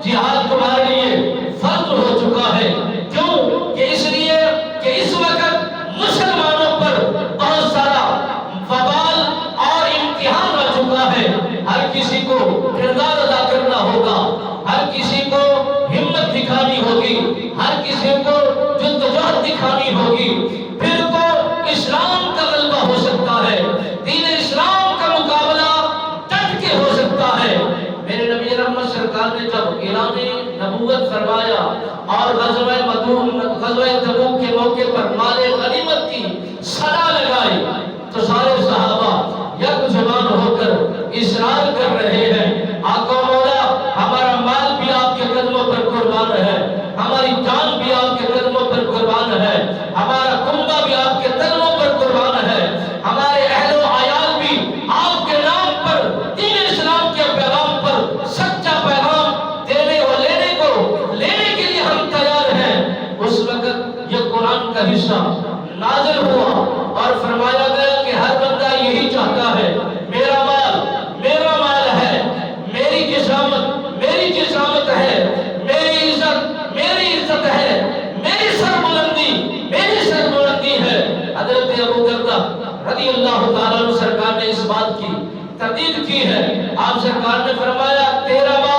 جہاد تمہارے لیے فرض ہو چکا ہے۔ کیوں؟ کہ اس لیے کہ اس وقت مسلمانوں پر بہت سارا وبال اور امتحان آ چکا ہے۔ ہر کسی کو کردار ادا کرنا ہوگا، ہر کسی کو ہمت دکھانی ہوگی، ہر کسی کو جدوجہد دکھانی ہوگی، پھر تو اسلام کا غلبہ ہو سکتا ہے، دین اسلام کا مقابلہ ڈٹ کے ہو سکتا ہے۔ میرے نبی رحمت سرکار نے جب اعلان نبوت فرمایا اور غزوہ تبوک کے موقع پر مال غنیمت کی صدا لگائی تو سارے صحابہ یک زبان ہو کر اصرار کر رہے ہیں، آقا مولا ہمارا مال بھی آپ کے قدموں پر قربان ہے، ہماری جان بھی آپ کے قدموں پر قربان ہے، ہمارا کنبہ بھی آپ کے قدموں پر قربان ہے، ہمارے اہل و عیال بھی آپ کے نام پر دین اسلام کے پیغام پر سچا پیغام دینے و لینے کے لیے ہم تیار ہیں۔ اس وقت یہ قرآن کا حصہ نازل ہوا اور فرمایا گیا کہ ہر بندہ یہی چاہتا ہے، میرا مال ہے، میری جسامت ہے، میری عزت ہے، میری سربلندی ہے۔ حضرت ابو دردہ رضی اللہ تعالیٰ عنہ سرکار نے اس بات کی تردید کی ہے۔ آپ سرکار نے فرمایا تیرا مال